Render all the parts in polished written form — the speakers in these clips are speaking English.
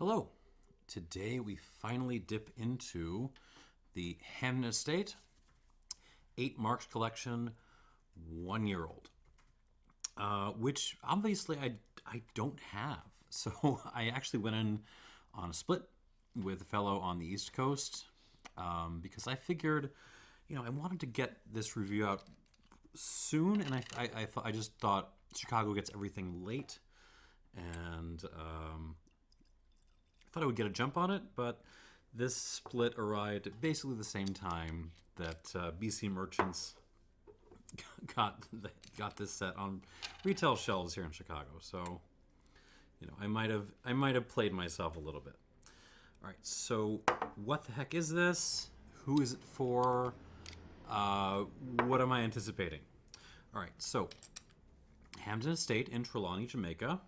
Hello. Today we finally dip into the Hampden Estate 8 Marks Collection 1 year old, which obviously I don't have. So I actually went in on a split with a fellow on the East Coast because I figured, I wanted to get this review out soon, and I just thought Chicago gets everything late, and I thought I would get a jump on it, but this split arrived at basically the same time that BC Merchants got this set on retail shelves here in Chicago. So, I might have played myself a little bit. All right, so what the heck is this? Who is it for? What am I anticipating? All right, so Hampden Estate in Trelawney, Jamaica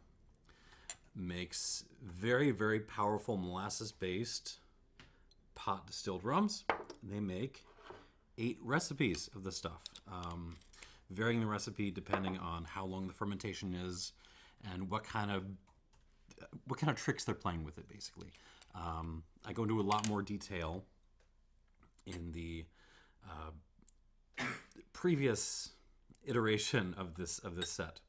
makes very, very powerful molasses-based pot-distilled rums. They make 8 recipes of the stuff, varying the recipe depending on how long the fermentation is and what kind of tricks they're playing with it, basically. I go into a lot more detail in the previous iteration of this set.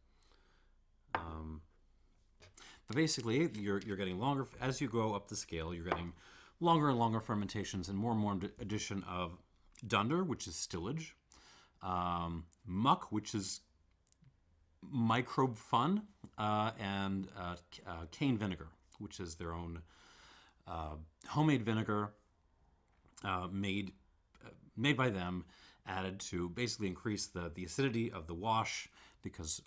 But basically, you're getting longer as you go up the scale. You're getting longer and longer fermentations and more addition of dunder, which is stillage, muck, which is microbe fun, and cane vinegar, which is their own homemade vinegar made by them, added to basically increase the acidity of the wash, because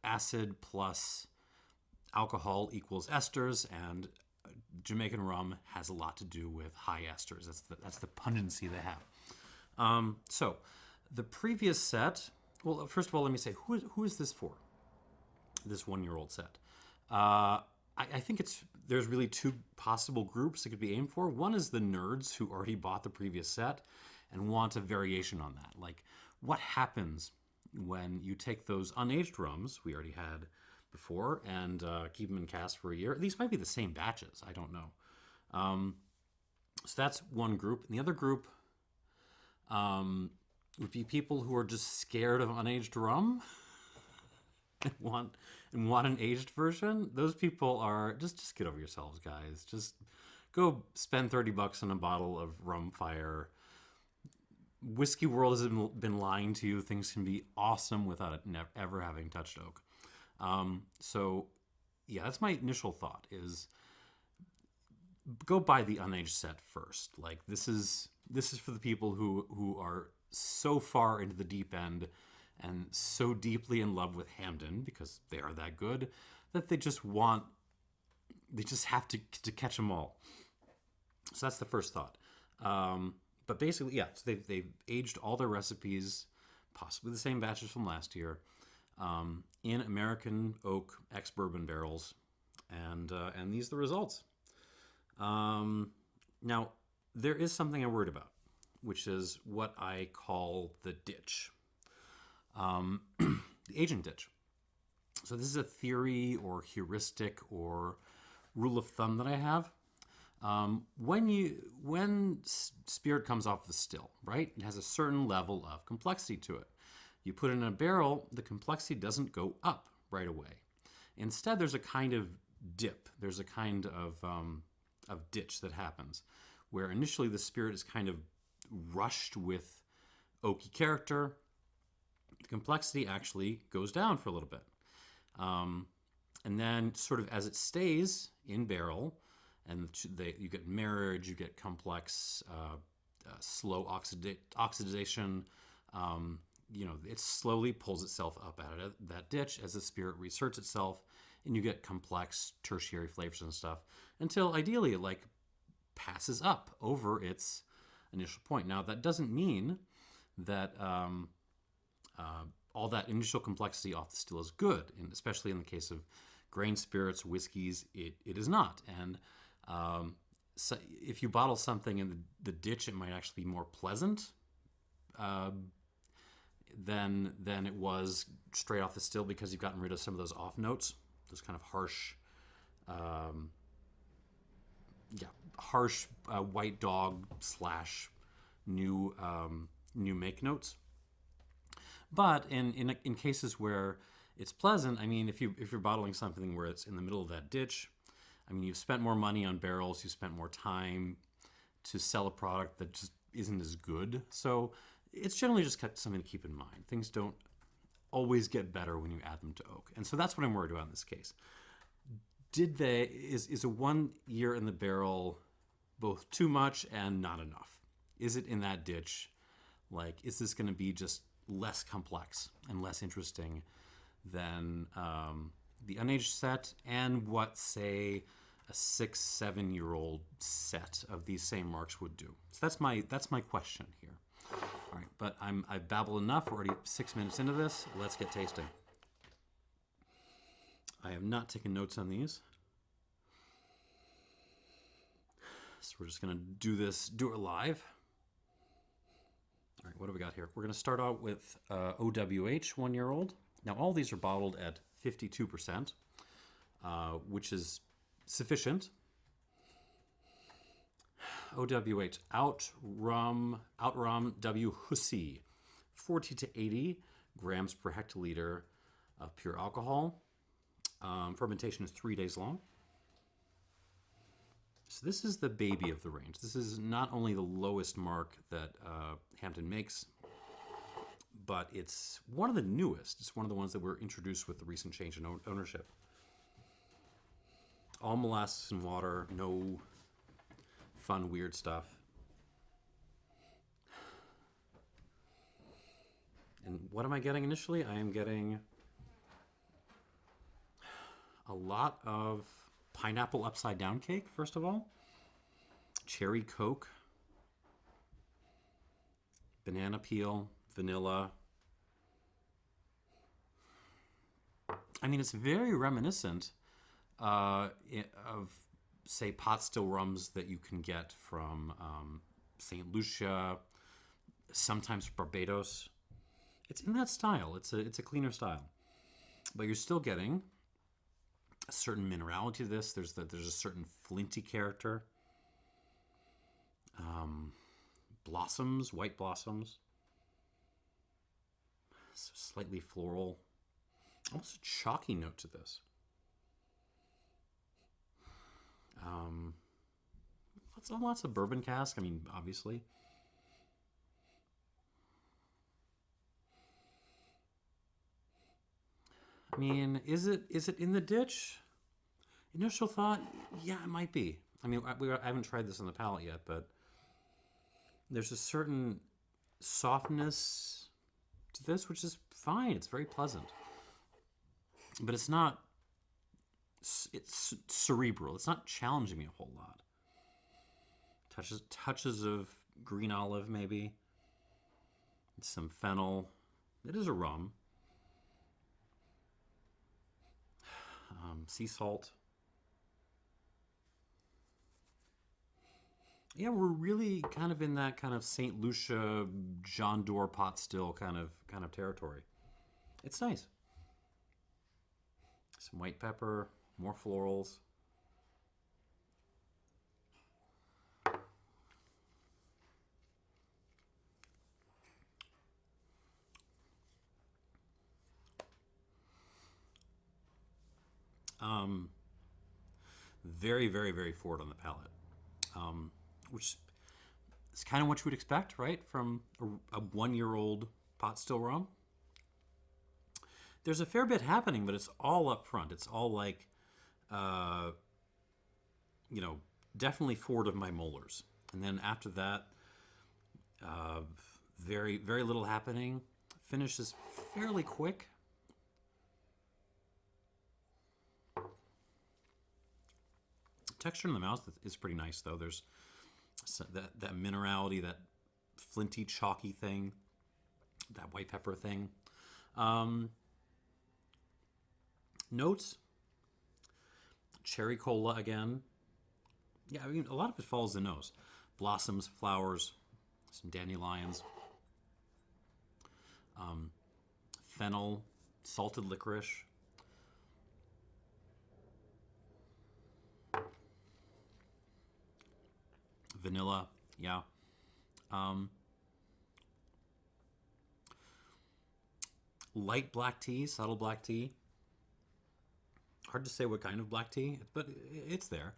acid plus alcohol equals esters, and Jamaican rum has a lot to do with high esters. That's the pungency they have. So the previous set, well, first of all, let me say, who is this for? This 1 year old set. I think there's really 2 possible groups it could be aimed for. One is the nerds who already bought the previous set and want a variation on that. Like, what happens when you take those unaged rums we already had before and keep them in cask for a year? These might be the same batches. I don't know. So that's one group. And the other group would be people who are just scared of unaged rum and want an aged version. Those people are just get over yourselves, guys. Just go spend $30 on a bottle of Rum Fire. Whiskey World has been lying to you. Things can be awesome without it ever having touched oak. So yeah, that's my initial thought, is go buy the unaged set first. Like, this is for the people who are so far into the deep end and so deeply in love with Hampden, because they are that good, that they just have to catch them all. So that's the first thought. But basically, yeah, so they've aged all their recipes, possibly the same batches from last year, in American oak ex-bourbon barrels, and these are the results. Now, there is something I'm worried about, which is what I call the ditch, the agent ditch. So this is a theory or heuristic or rule of thumb that I have. When spirit comes off the still, right, it has a certain level of complexity to it. You put it in a barrel, the complexity doesn't go up right away. Instead, there's a kind of dip. There's a kind of ditch that happens, where initially the spirit is kind of rushed with oaky character. The complexity actually goes down for a little bit. And then sort of as it stays in barrel, and you get marriage, you get complex, slow oxidation. It slowly pulls itself up out of that ditch as the spirit reasserts itself, and you get complex tertiary flavors and stuff, until ideally it passes up over its initial point. Now, that doesn't mean that all that initial complexity off the still is good, and especially in the case of grain spirits, whiskeys, it is not. And so if you bottle something in the ditch, it might actually be more pleasant than it was straight off the still, because you've gotten rid of some of those off notes, those kind of harsh yeah, harsh white dog slash new new make notes. But in cases where it's pleasant, I mean, if you're bottling something where it's in the middle of that ditch, I mean, you've spent more money on barrels, you spent more time to sell a product that just isn't as good. So it's generally just something to keep in mind. Things don't always get better when you add them to oak, and so that's what I'm worried about in this case. Is a 1 year in the barrel both too much and not enough? Is it in that ditch? Like, is this going to be just less complex and less interesting than the unaged set and what, say, a 6-7 year old set of these same marks would do? So that's my question here. All right, but I've babbled enough. We're already 6 minutes into this. Let's get tasting. I have not taken notes on these, so we're just gonna do it live. All right, what do we got here? We're gonna start out with OWH 1 year old. Now all these are bottled at 52%, which is sufficient. OWH, Outrum W Hussey, 40 to 80 grams per hectoliter of pure alcohol. Fermentation is 3 days long. So this is the baby of the range. This is not only the lowest mark that Hampden makes, but it's one of the newest. It's one of the ones that were introduced with the recent change in ownership. All molasses and water, no fun, weird stuff. And what am I getting initially? I am getting a lot of pineapple upside down cake, first of all. Cherry Coke. Banana peel, vanilla. I mean, it's very reminiscent of, say, pot-distilled rums that you can get from St. Lucia, sometimes Barbados. It's in that style. It's a cleaner style. But you're still getting a certain minerality to this. There's a certain flinty character. Blossoms, white blossoms. So slightly floral. Almost a chalky note to this. Lots of bourbon cask. I mean, obviously. I mean, is it in the ditch? Initial thought, yeah, it might be. I mean, I haven't tried this on the palate yet, but there's a certain softness to this, which is fine. It's very pleasant. But it's not, it's cerebral. It's not challenging me a whole lot. Touches of green olive, maybe. Some fennel. It is a rum. Sea salt. Yeah, we're really kind of in that kind of St. Lucia, John Doerr pot still kind of territory. It's nice. Some white pepper, more florals. Very, very, very forward on the palate, which is kind of what you would expect, right, from a 1 year old pot still rum. There's a fair bit happening, but it's all up front. It's all like, definitely forward of my molars. And then after that, very, very little happening. Finish is fairly quick. Texture in the mouth is pretty nice, though. There's that minerality, that flinty, chalky thing, that white pepper thing. Notes, cherry cola again. Yeah, I mean, a lot of it follows the nose. Blossoms, flowers, some dandelions, fennel, salted licorice. vanilla, yeah. Light black tea, subtle black tea. Hard to say what kind of black tea, but it's there.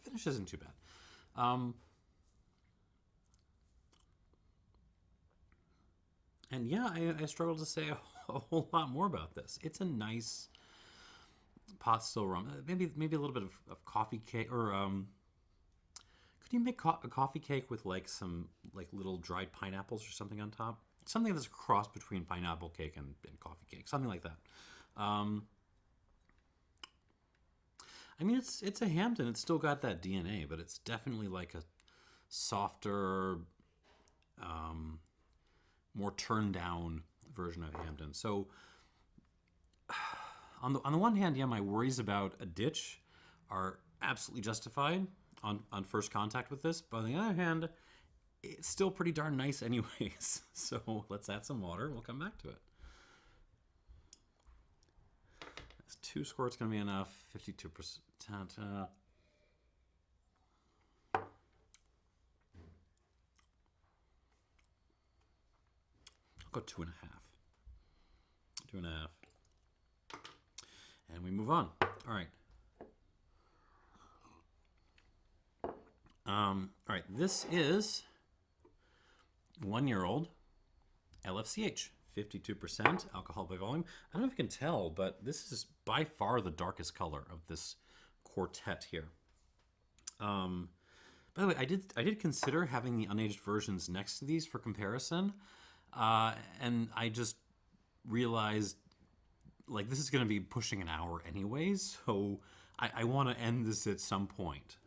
Finish isn't too bad. And yeah, I struggle to say a whole lot more about this. It's a nice pot still rum. Maybe a little bit of coffee cake, or could you make a coffee cake with like some like little dried pineapples or something on top? Something that's a cross between pineapple cake and coffee cake, something like that. I mean, it's a Hampden. It's still got that DNA, but it's definitely like a softer, more turned down version of Hampden. So on the one hand, yeah, my worries about a ditch are absolutely justified on first contact with this. But on the other hand, it's still pretty darn nice anyways. So let's add some water. We'll come back to it. 2 squirts going to be enough. 52%. I'll go 2.5. 2.5. And we move on. All right. All right. This is 1-year-old LFCH. 52% alcohol by volume. I don't know if you can tell, but this is by far the darkest color of this quartet here. By the way, I did consider having the unaged versions next to these for comparison, and I just realized like this is going to be pushing an hour anyways, so I want to end this at some point.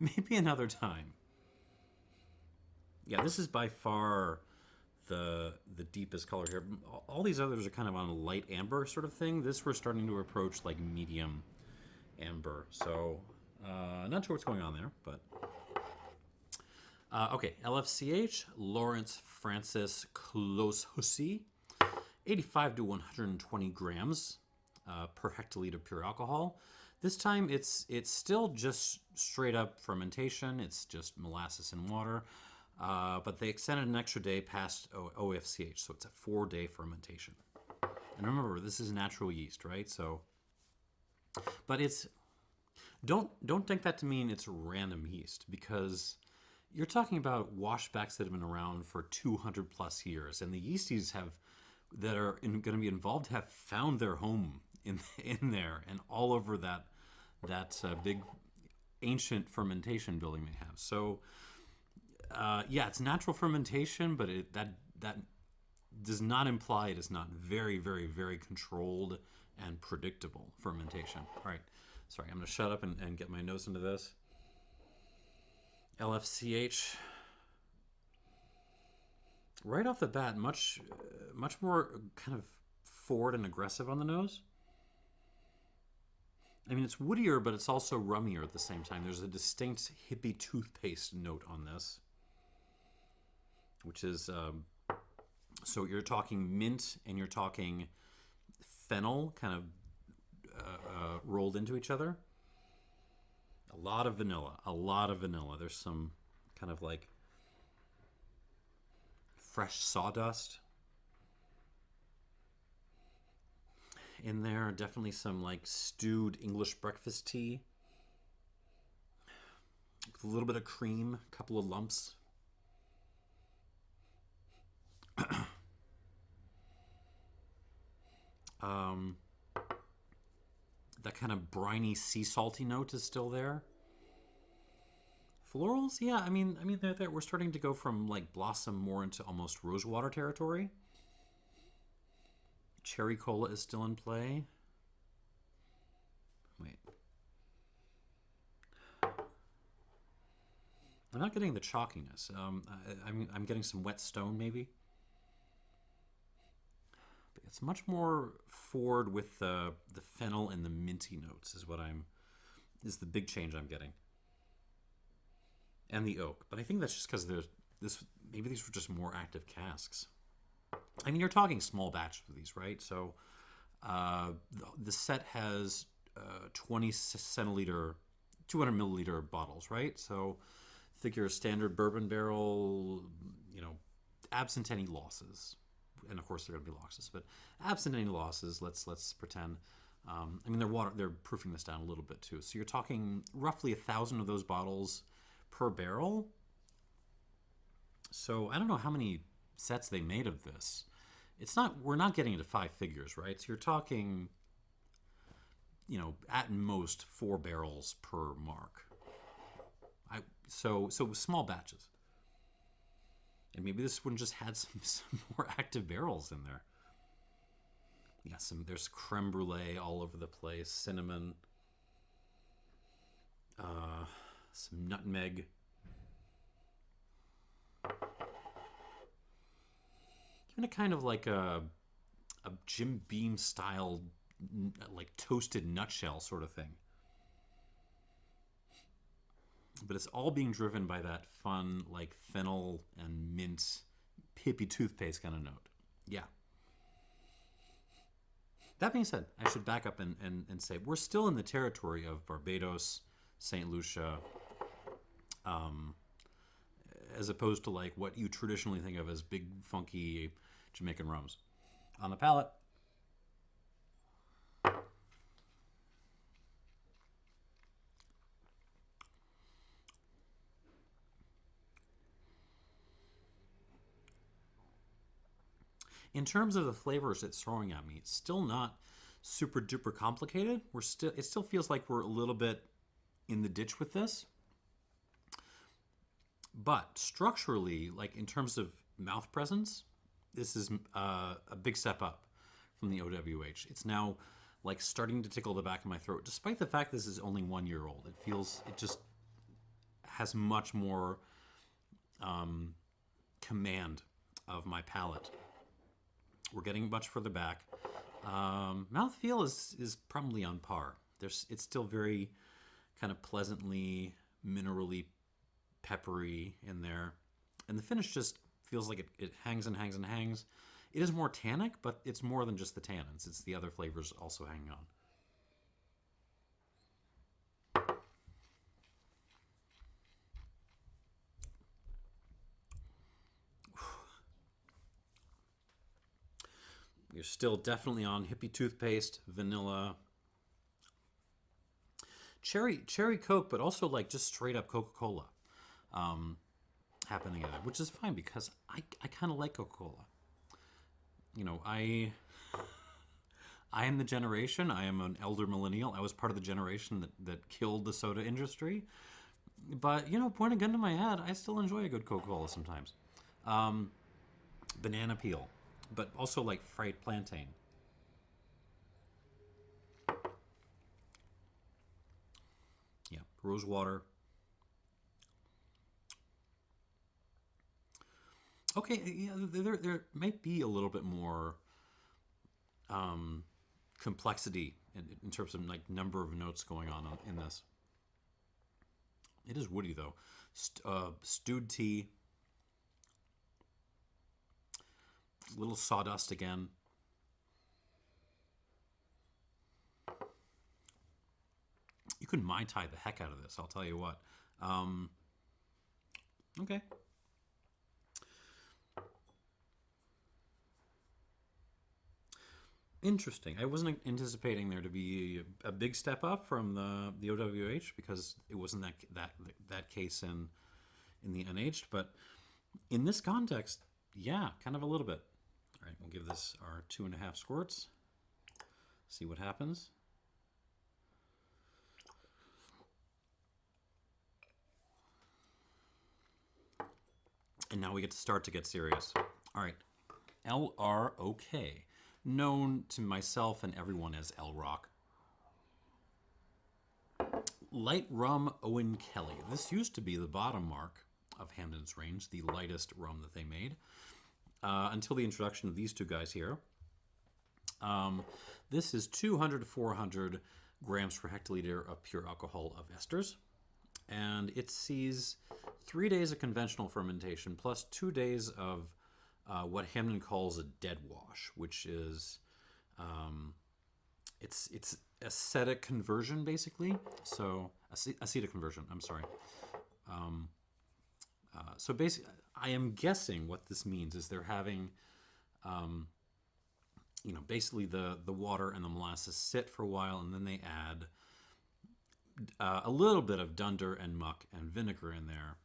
Maybe another time. Yeah, this is by far the deepest color here. All these others are kind of on a light amber sort of thing. This we're starting to approach like medium amber. So not sure what's going on there, but okay. LFCH, Lawrence Francis Close Hussey, 85 to 120 grams per hectoliter pure alcohol. This time it's still just straight up fermentation. It's just molasses and water. But they extended an extra day past OWH, so it's a 4-day fermentation. And remember, this is natural yeast, right? So, but it's don't take that to mean it's random yeast, because you're talking about washbacks that have been around for 200 plus years, and the yeasties that are going to be involved have found their home in there and all over that big ancient fermentation building they have. So. Yeah, it's natural fermentation, but that does not imply it is not very, very, very controlled and predictable fermentation. All right, sorry, I'm going to shut up and get my nose into this. LFCH. Right off the bat, much more kind of forward and aggressive on the nose. I mean, it's woodier, but it's also rummier at the same time. There's a distinct hippie toothpaste note on this, which is, so you're talking mint and you're talking fennel kind of rolled into each other. A lot of vanilla. There's some kind of like fresh sawdust in there. Definitely some like stewed English breakfast tea. A little bit of cream, a couple of lumps. That kind of briny sea salty note is still there. Florals, yeah, I mean, we're starting to go from like blossom more into almost rosewater territory. Cherry cola is still in play. Wait, I'm not getting the chalkiness. I'm getting some wet stone maybe. It's much more forward with the fennel and the minty notes is the big change I'm getting. And the oak. But I think that's just because maybe these were just more active casks. I mean, you're talking small batch for these, right? So the set has 20 centiliter, 200 milliliter bottles, right? So figure standard bourbon barrel, absent any losses. And of course there are going to be losses, but absent any losses, let's pretend. They're proofing this down a little bit too. So you're talking roughly 1,000 of those bottles per barrel. So I don't know how many sets they made of this. We're not getting into 5 figures, right? So you're talking, at most 4 barrels per mark. So small batches. And maybe this one just had some more active barrels in there. Yeah, there's creme brulee all over the place, cinnamon, some nutmeg. Even a kind of like a Jim Beam style, like toasted nutshell sort of thing. But it's all being driven by that fun, like fennel and mint, hippie toothpaste kind of note. Yeah. That being said, I should back up and say we're still in the territory of Barbados, St. Lucia, as opposed to like what you traditionally think of as big, funky Jamaican rums. On the palate, in terms of the flavors it's throwing at me, it's still not super duper complicated. It still feels like we're a little bit in the ditch with this. But structurally, like in terms of mouth presence, this is a big step up from the OWH. It's now like starting to tickle the back of my throat, despite the fact this is only 1 year old. It just has much more command of my palate. We're getting much further back. Mouthfeel is probably on par. It's still very kind of pleasantly minerally peppery in there. And the finish just feels like it hangs and hangs and hangs. It is more tannic, but it's more than just the tannins. It's the other flavors also hanging on. You're still definitely on hippie toothpaste, vanilla, cherry Coke, but also like just straight up Coca-Cola happening in it, which is fine because I kind of like Coca-Cola. I am the generation. I am an elder millennial. I was part of the generation that killed the soda industry. But point a gun to my head, I still enjoy a good Coca-Cola sometimes. Banana peel. But also like fried plantain. Yeah, rose water. Okay, yeah, there might be a little bit more complexity in terms of like number of notes going on in this. It is woody though. Stewed tea. Little sawdust again. You could Mai Tai the heck out of this, I'll tell you what. Okay. Interesting. I wasn't anticipating there to be a big step up from the OWH because it wasn't that case in the unaged, but in this context, yeah, kind of a little bit. All right, we'll give this our 2.5 squirts. See what happens. And now we get to start to get serious. All right, LROK, known to myself and everyone as LROK. Light rum Owen Kelly. This used to be the bottom mark of Hampden's range, the lightest rum that they made. Until the introduction of these two guys here. This is 200 to 400 grams per hectoliter of pure alcohol of esters. And it sees 3 days of conventional fermentation plus 2 days of what Hampden calls a dead wash, which is it's acetic conversion, basically. So acetic conversion. I'm sorry. So basically, I am guessing what this means is they're having, basically the water and the molasses sit for a while, and then they add a little bit of dunder and muck and vinegar in there.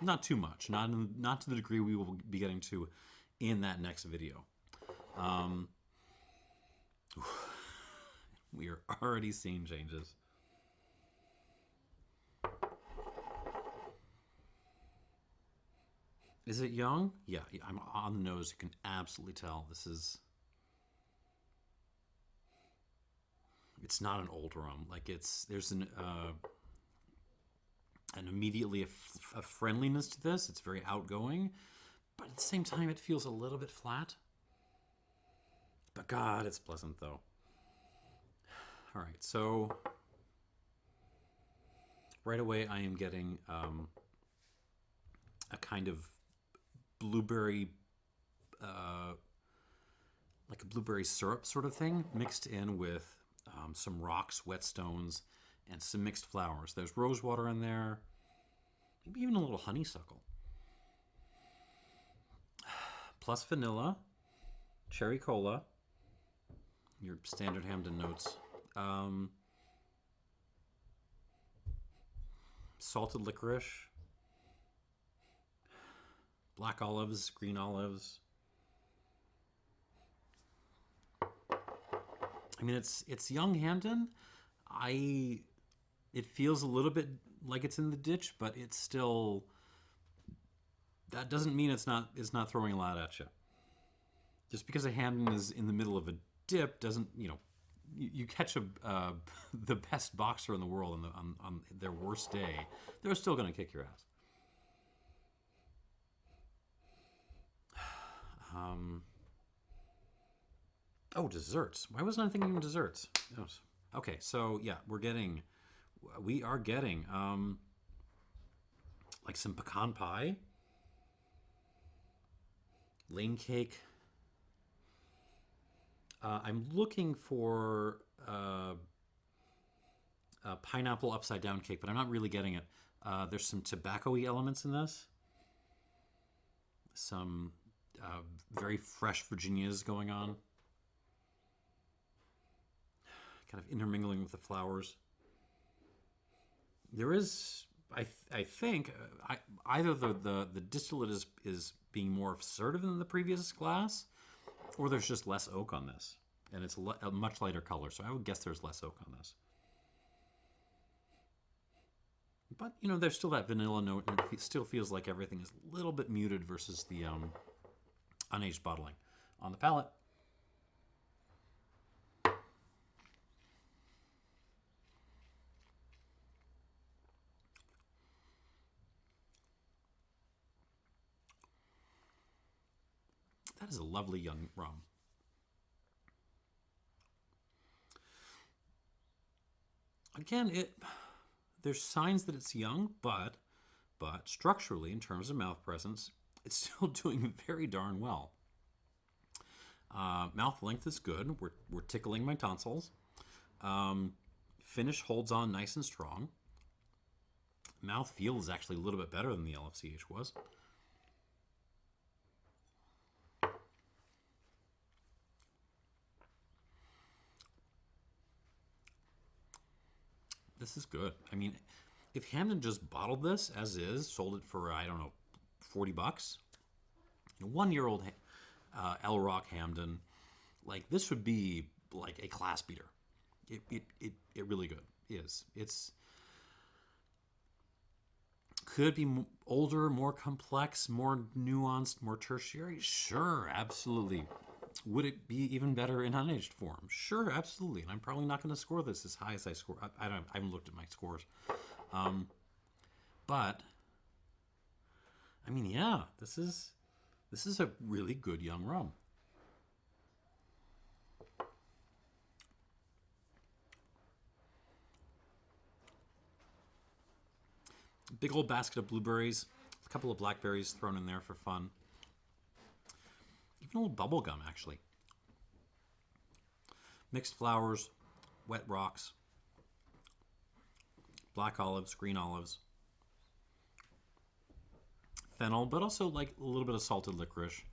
Not too much, not to the degree we will be getting to in that next video. We are already seeing changes. Is it young? Yeah, I'm on the nose. You can absolutely tell this is. It's not an old rum. Like there's an immediately a friendliness to this. It's very outgoing, but at the same time, it feels a little bit flat. But God, it's pleasant though. All right, so right away I am getting a kind of blueberry, like a blueberry syrup sort of thing, mixed in with some rocks, whetstones, and some mixed flowers. There's rosewater in there, maybe even a little honeysuckle. Plus vanilla, cherry cola, your standard Hampden notes. Salted licorice, black olives, green olives. I mean, it's young Hampden. It feels a little bit like it's in the ditch, but it's still. That doesn't mean it's not throwing a lot at you. Just because a Hampden is in the middle of a dip doesn't, you catch the best boxer in the world on their worst day, they're still going to kick your ass. Oh, desserts. Why wasn't I thinking of desserts? Okay, so yeah, we are getting like some pecan pie, lane cake. I'm looking for a pineapple upside down cake, but I'm not really getting it. There's some tobacco-y elements in this. Some very fresh Virginias going on. Kind of intermingling with the flowers. There is, I think, either the distillate is being more assertive than the previous glass, or there's just less oak on this, and it's a much lighter color. So I would guess there's less oak on this. But there's still that vanilla note, and it still feels like everything is a little bit muted versus the unaged bottling on the palate. That is a lovely young rum. Again, there's signs that it's young, but structurally, in terms of mouth presence, it's still doing very darn well. Mouth length is good. We're tickling my tonsils. Finish holds on nice and strong. Mouth feel is actually a little bit better than the LFCH was. This is good. I mean, if Hampden just bottled this as is, sold it for, I don't know, $40, 1-year-old LROK Hampden, like this would be like a class beater. It really good is. It's could it be older, more complex, more nuanced, more tertiary? Sure, absolutely. Would it be even better in unaged form? Sure, absolutely. And I'm probably not going to score this as high as I score. I haven't looked at my scores. But I mean, yeah, this is a really good young rum. Big old basket of blueberries, a couple of blackberries thrown in there for fun. Even a little bubble gum, actually. Mixed flowers, wet rocks, black olives, green olives, fennel, but also like a little bit of salted licorice,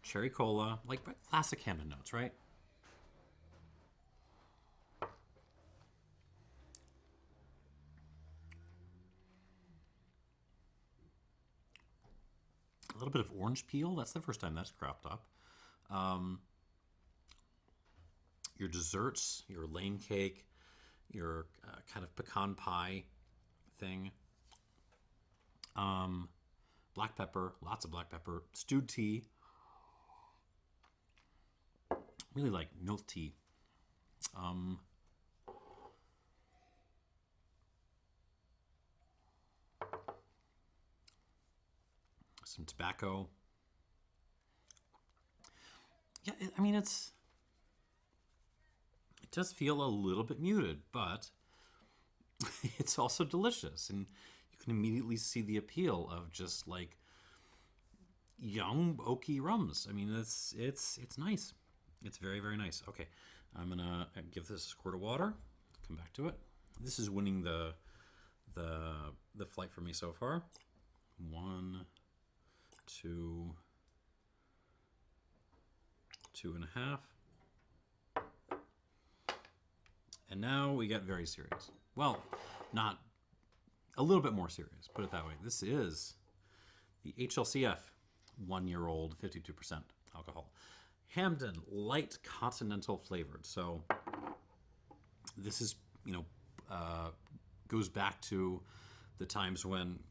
cherry cola, like classic Hampden notes, right? A little bit of orange peel. That's the first time that's cropped up. Your desserts, your lane cake, your kind of pecan pie thing. Black pepper, lots of black pepper. Stewed tea. Really like milk tea. Some tobacco. Yeah, I mean, it does feel a little bit muted, but it's also delicious, and you can immediately see the appeal of just like young oaky rums. I mean, it's nice. It's very, very nice. Okay, I'm gonna give this a squirt of water. Come back to it. This is winning the flight for me so far. 1, 2, 2.5. And now we get very serious. Well, not a little bit more serious, put it that way. This is the HLCF 1-year-old 52% alcohol. Hampden light continental flavored. So this is, goes back to the times when,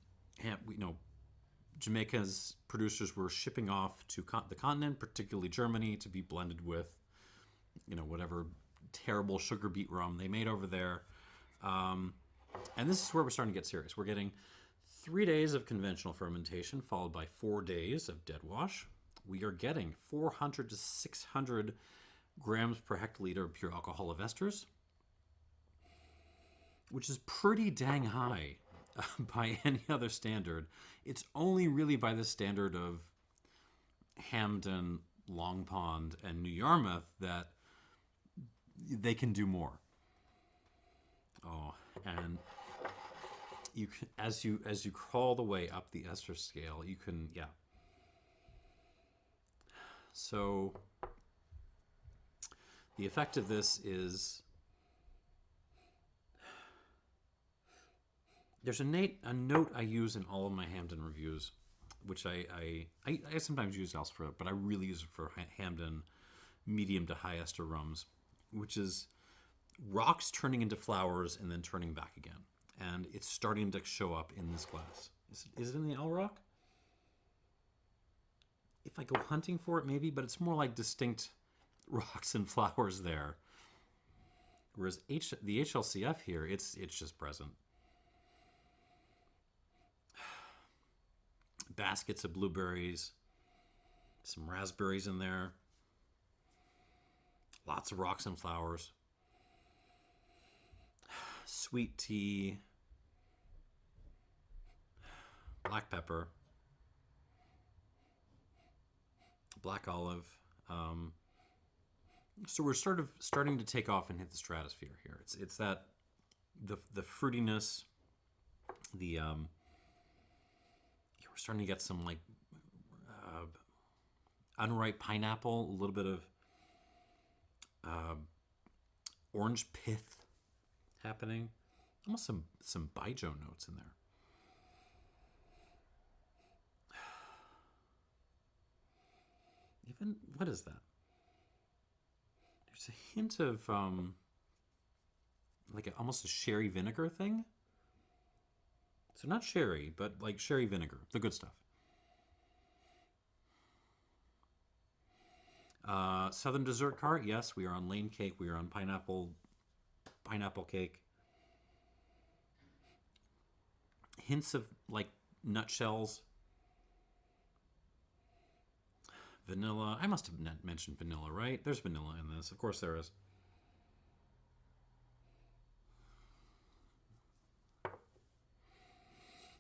Jamaica's producers were shipping off to the continent, particularly Germany, to be blended with, whatever terrible sugar beet rum they made over there. And this is where we're starting to get serious. We're getting 3 days of conventional fermentation followed by 4 days of dead wash. We are getting 400 to 600 grams per hectoliter of pure alcohol of esters, which is pretty dang high by any other standard. It's only really by the standard of Hampden, Long Pond, and New Yarmouth that they can do more. Oh, and you can, as you crawl the way up the ester scale, you can, yeah. So the effect of this is there's a note I use in all of my Hampden reviews, which I sometimes use elsewhere, but I really use it for Hampden medium to high ester rums, which is rocks turning into flowers and then turning back again. And it's starting to show up in this glass. Is it in the LROK? If I go hunting for it, maybe, but it's more like distinct rocks and flowers there. Whereas the HLCF here, it's just present. Baskets of blueberries, some raspberries in there, lots of rocks and flowers, sweet tea, black pepper, black olive. So we're sort of starting to take off and hit the stratosphere here. It's that the fruitiness, we're starting to get some like unripe pineapple, a little bit of orange pith happening, almost some baijiu notes in there. Even, what is that? There's a hint of almost a sherry vinegar thing. So not sherry, but like sherry vinegar, the good stuff. Southern dessert cart, yes, we are on lane cake, we are on pineapple cake. Hints of like nutshells. Vanilla. I must have mentioned vanilla, right? There's vanilla in this. Of course there is.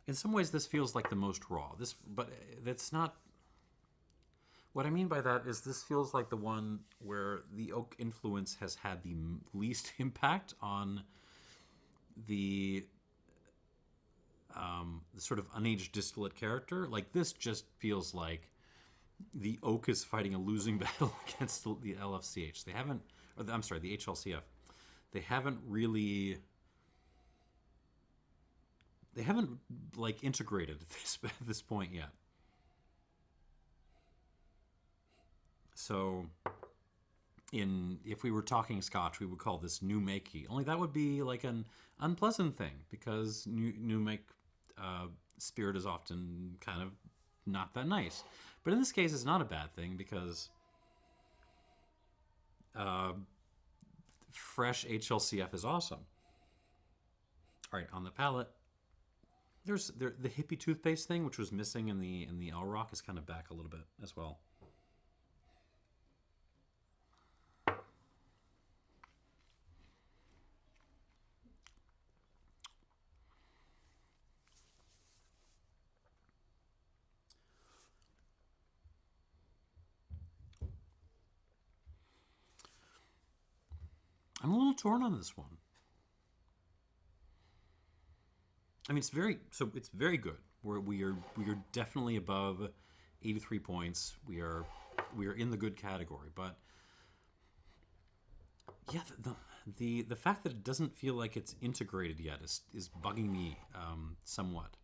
In some ways, this feels like the most raw. But that's not. What I mean by that is this feels like the one where the oak influence has had the least impact on the the sort of unaged distillate character. Like this just feels like the oak is fighting a losing battle against the LFCH. They haven't, or I'm sorry, the HLCF. They haven't really, they haven't like integrated at this point yet. So, if we were talking Scotch, we would call this new makey. Only that would be like an unpleasant thing because new make spirit is often kind of not that nice. But in this case, it's not a bad thing because fresh HLCF is awesome. All right, on the palate, there's the hippie toothpaste thing, which was missing in the LROK, is kind of back a little bit as well. I'm a little torn on this one. I mean, it's very good. We are definitely above 83 points. We are in the good category, but yeah, the fact that it doesn't feel like it's integrated yet is bugging me somewhat.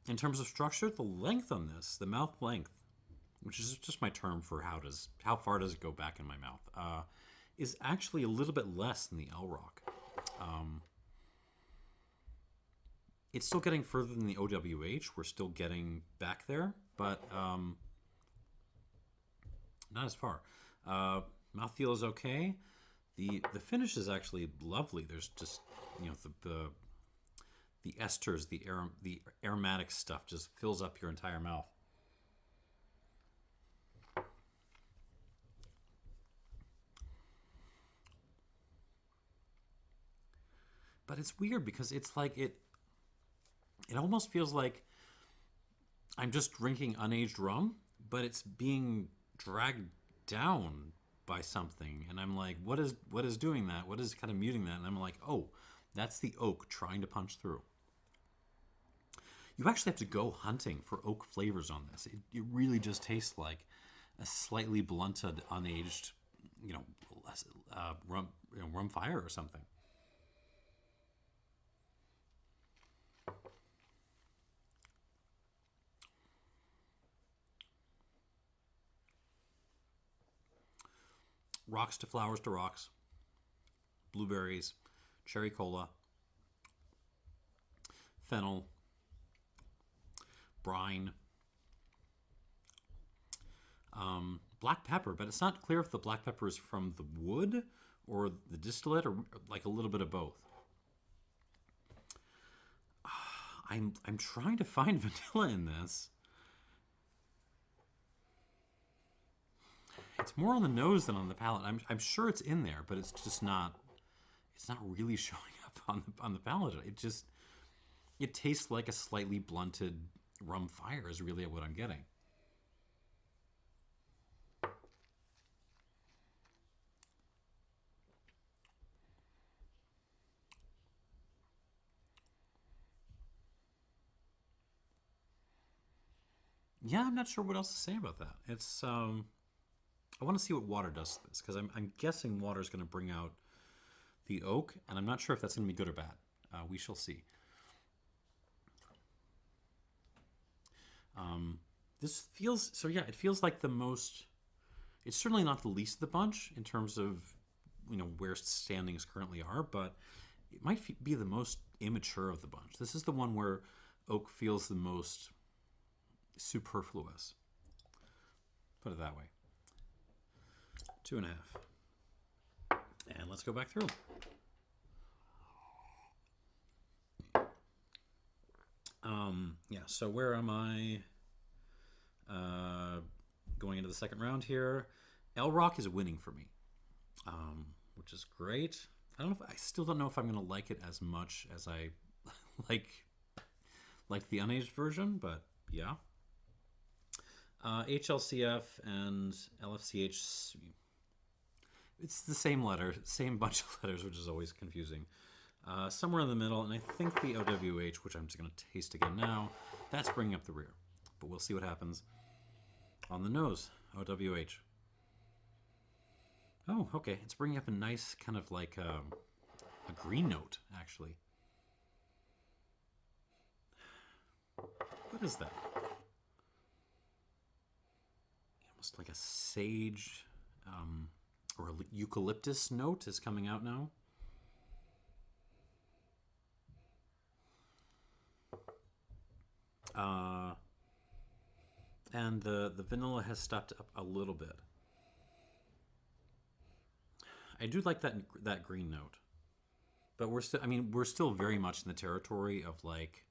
In terms of structure, the length on this, the mouth length, which is just my term for how far does it go back in my mouth, is actually a little bit less than the LROK. It's still getting further than the OWH. We're still getting back there, but not as far. Mouthfeel is okay. The finish is actually lovely. There's just, you know, the esters, the aromatic stuff just fills up your entire mouth. But it's weird because it's like it almost feels like I'm just drinking unaged rum, but it's being dragged down by something, and I'm like, what is doing that? What is kind of muting that? And I'm like, oh, that's the oak trying to punch through. You actually have to go hunting for oak flavors on this. It really just tastes like a slightly blunted, unaged, rum fire or something. Rocks to flowers to rocks, blueberries, cherry cola, fennel, brine, black pepper, but it's not clear if the black pepper is from the wood or the distillate or like a little bit of both. I'm trying to find vanilla in this. It's more on the nose than on the palate. I'm sure it's in there, but it's just not. It's not really showing up on the palate. It tastes like a slightly blunted rum fire. Is really what I'm getting. Yeah, I'm not sure what else to say about that. It's I want to see what water does to this because I'm guessing water is going to bring out the oak, and I'm not sure if that's going to be good or bad. We shall see. This feels so. Yeah, it feels like the most. It's certainly not the least of the bunch in terms of where standings currently are, but it might be the most immature of the bunch. This is the one where oak feels the most superfluous. Put it that way. 2.5. And let's go back through. Yeah, so where am I going into the second round here? LROK is winning for me, which is great. I still don't know if I'm going to like it as much as I like the unaged version, but yeah. HLCF and LFCH, it's the same letter, same bunch of letters, which is always confusing. Somewhere in the middle, and I think the OWH, which I'm just going to taste again now, that's bringing up the rear. But we'll see what happens on the nose. OWH. Oh, okay. It's bringing up a nice kind of like a green note, actually. What is that? Almost like a sage or a eucalyptus note is coming out now. And the vanilla has stepped up a little bit. I do like that green note, but we're still very much in the territory of like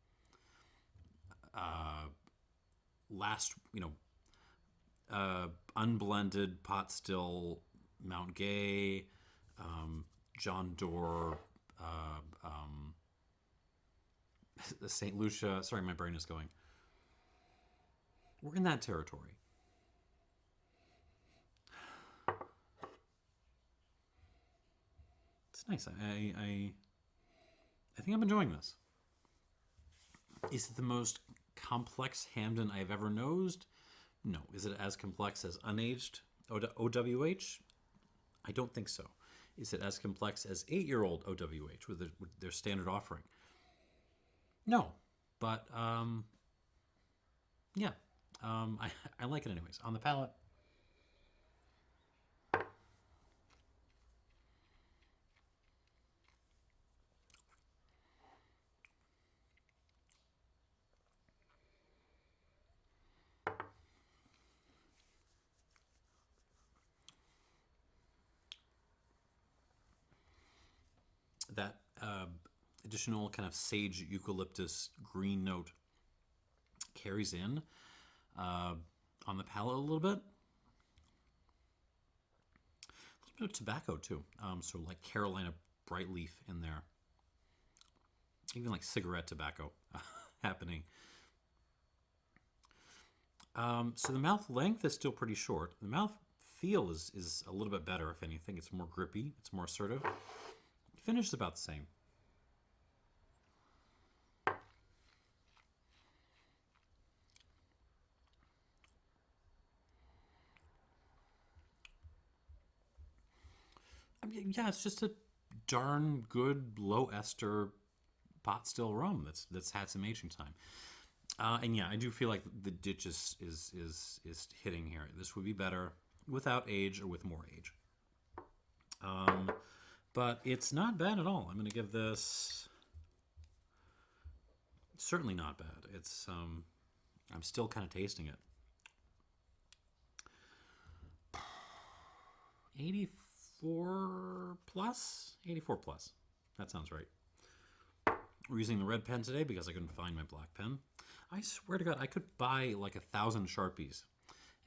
unblended pot still Mount Gay, John Doerr, St. Lucia. Sorry, my brain is going. We're in that territory. It's nice. I think I'm enjoying this. Is it the most complex Hampden I've ever nosed? No. Is it as complex as unaged OWH? I don't think so. Is it as complex as 8-year-old OWH with their standard offering? No. But, yeah. I like it anyways. On the palate, that additional kind of sage eucalyptus green note carries in on the palate a little bit. A little bit of tobacco too. So like Carolina bright leaf in there. Even like cigarette tobacco happening. So the mouth length is still pretty short. The mouth feel is a little bit better, if anything. It's more grippy. It's more assertive. Finish is about the same. I mean, yeah, it's just a darn good low ester pot still rum that's had some aging time. And yeah, I do feel like the ditch is hitting here. This would be better without age or with more age. But it's not bad at all. I'm going to give this certainly not bad. It's I'm still kind of tasting it. 84 plus. That sounds right. We're using the red pen today because I couldn't find my black pen. I swear to God, I could buy like 1,000 Sharpies,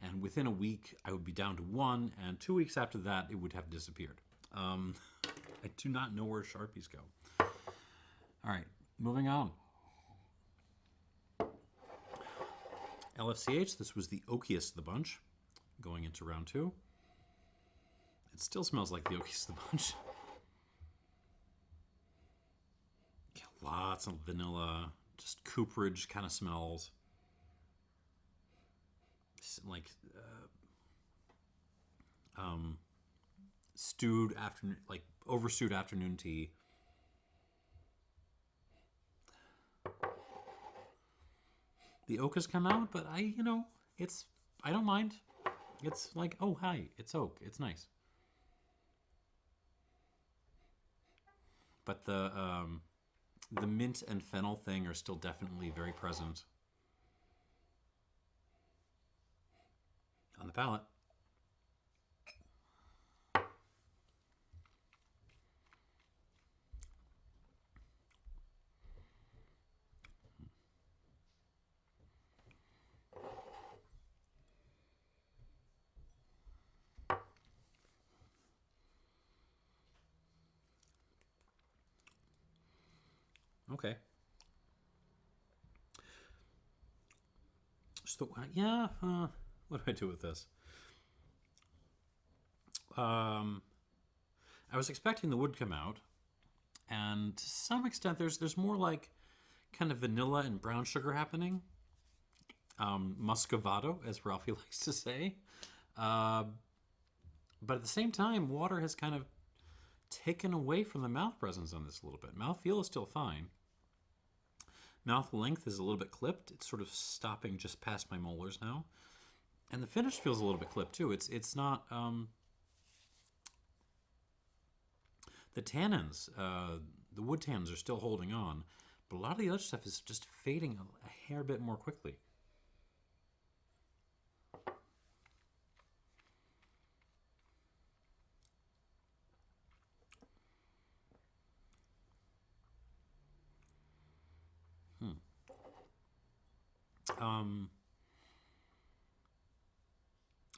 and within a week I would be down to one, and 2 weeks after that it would have disappeared. I do not know where Sharpies go. All right, moving on. LFCH, this was the oakiest of the bunch, going into round 2. It still smells like the oakiest of the bunch. Yeah, lots of vanilla, just cooperage kind of smells. Like stewed afternoon, like overstewed afternoon tea. The oak has come out, but I don't mind. It's like, oh hi, it's oak. It's nice. But the mint and fennel thing are still definitely very present on the palate. Okay. So yeah, What do I do with this? I was expecting the wood to come out, and to some extent there's more like kind of vanilla and brown sugar happening. Muscovado, as Ralphie likes to say. But at the same time, water has kind of taken away from the mouth presence on this a little bit. Mouthfeel is still fine. Mouth length is a little bit clipped. It's sort of stopping just past my molars now. And the finish feels a little bit clipped too. It's not... the tannins, the wood tannins are still holding on, but a lot of the other stuff is just fading a hair bit more quickly.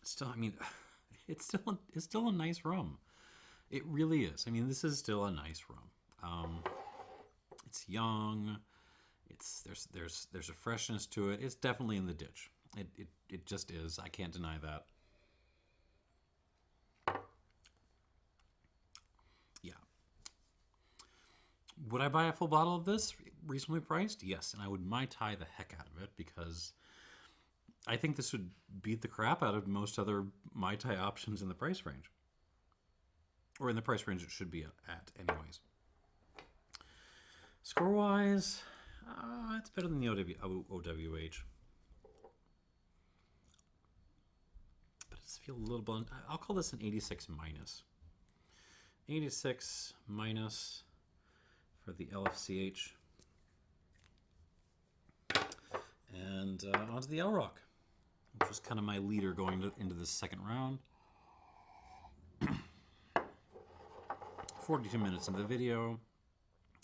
Still, I mean, it's still a nice rum. It really is. I mean, this is still a nice rum. It's young. There's a freshness to it. It's definitely in the ditch. It just is. I can't deny that. Yeah. Would I buy a full bottle of this, reasonably priced? Yes, and I would Mai Tai the heck out of it because I think this would beat the crap out of most other Mai Tai options in the price range. Or in the price range it should be at anyways. Score-wise, it's better than the OWH. But it does feel a little blunt. I'll call this an 86 minus. 86 minus for the LFCH. And onto the LROK, which is kind of my leader going into this second round. 42 minutes into the video,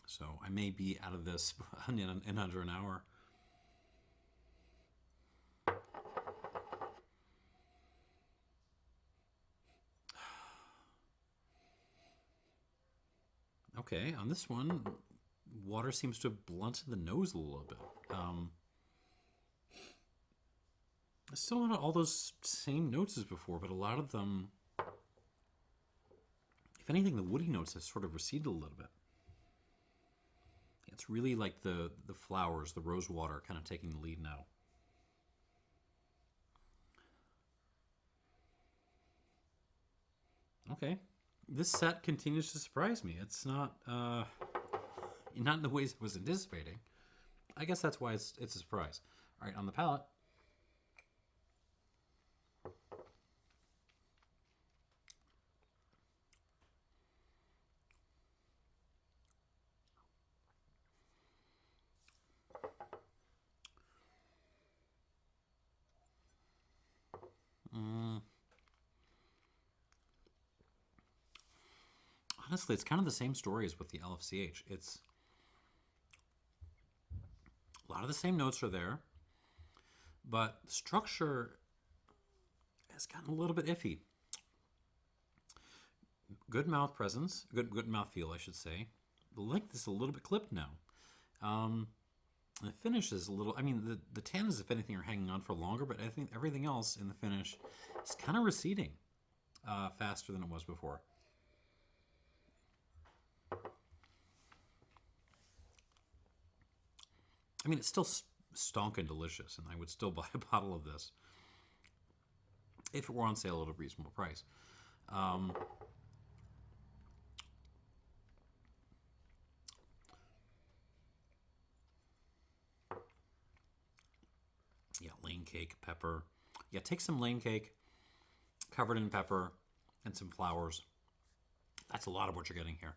so I may be out of this in under an hour. Okay, on this one, water seems to have blunted the nose a little bit. Still not all those same notes as before, but a lot of them, if anything, the woody notes have sort of receded a little bit. It's really like the flowers, the rose water, kind of taking the lead now. Okay, this set continues to surprise me. It's not in the ways I was anticipating. I guess that's why it's a surprise. All right, on the palate. Honestly, it's kind of the same story as with the LFCH. It's a lot of the same notes are there, but the structure has gotten a little bit iffy. Good mouth presence, good mouth feel, I should say. The length is a little bit clipped now. The finish is a little, I mean, the tannins, if anything, are hanging on for longer, but I think everything else in the finish is kind of receding faster than it was before. I mean, it's still stonking delicious, and I would still buy a bottle of this if it were on sale at a reasonable price. Yeah, lane cake, pepper. Yeah, take some lane cake covered in pepper and some flowers. That's a lot of what you're getting here.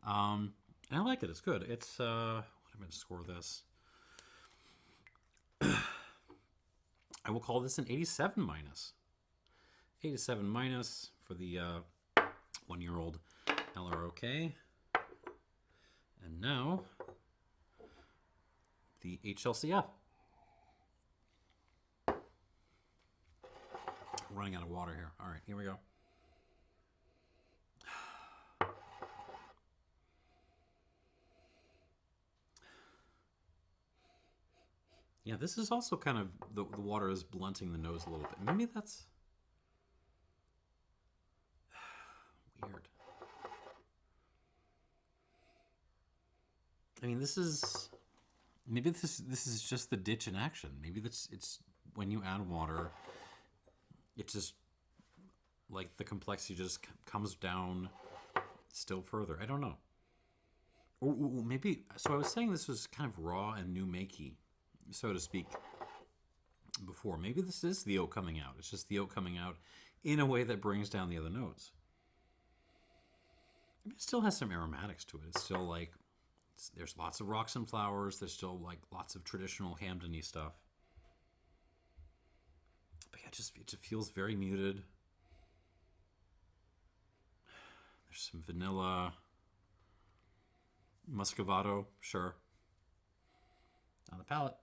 And I like it. It's good. It's, what am I going to score this? I will call this an 87 minus. 87 minus for the 1-year-old LROK. And now, the HLCF. Running out of water here. All right, here we go. Yeah, this is also kind of, the water is blunting the nose a little bit. Maybe that's weird. I mean, maybe this is just the ditch in action. Maybe it's when you add water, it's just like the complexity just comes down still further. I don't know. Or maybe, so I was saying this was kind of raw and new makey, so to speak, before. Maybe this is the oak coming out. It's just the oak coming out in a way that brings down the other notes. I mean, it still has some aromatics to it. It's still like, there's lots of rocks and flowers. There's still like lots of traditional Hampden-y stuff. But yeah, it just feels very muted. There's some vanilla. Muscovado, sure. On the palate.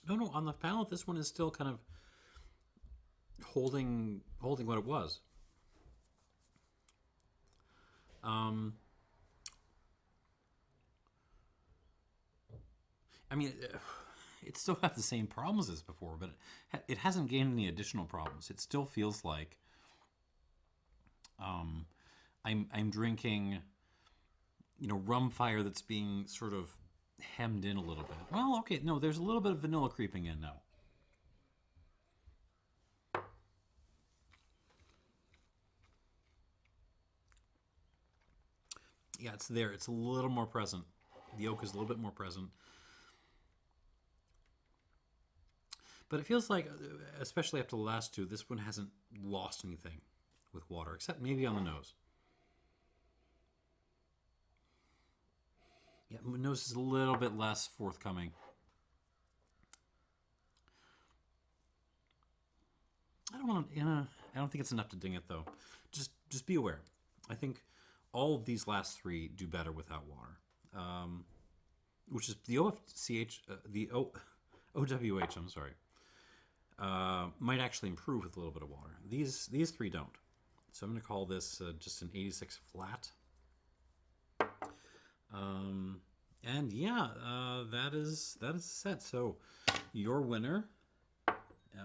No, on the palate, this one is still kind of holding what it was. I mean, it still has the same problems as before, but it hasn't gained any additional problems. It still feels like I'm drinking, rum fire that's being sort of hemmed in a little bit. Well, okay, no, there's a little bit of vanilla creeping in now. Yeah, it's there. It's a little more present. The oak is a little bit more present. But it feels like, especially after the last two, this one hasn't lost anything with water, except maybe on the nose. Yeah, my nose is a little bit less forthcoming. I don't think it's enough to ding it though. Just be aware. I think all of these last three do better without water, which is the OFCH, the OWH. I'm sorry, might actually improve with a little bit of water. These three don't. So I'm going to call this just an 86 flat. And yeah, that is set. So your winner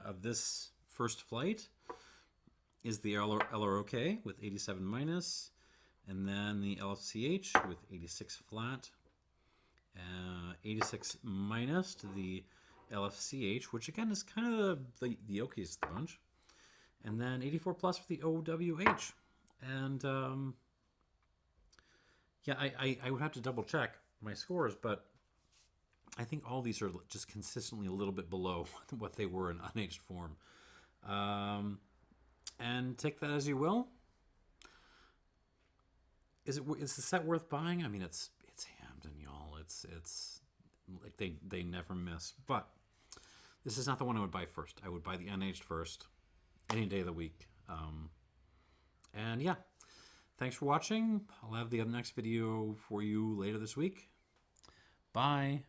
of this first flight is the LROK with 87 minus, and then the LFCH with 86 flat, 86 minus to the LFCH, which again is kind of the oakiest of the bunch, and then 84 plus for the OWH. And yeah, I would have to double check my scores, but I think all these are just consistently a little bit below what they were in unaged form. And take that as you will. Is the set worth buying? I mean, it's Hampden, y'all. It's like they never miss. But this is not the one I would buy first. I would buy the unaged first, any day of the week. And yeah, thanks for watching. I'll have the next video for you later this week. Bye.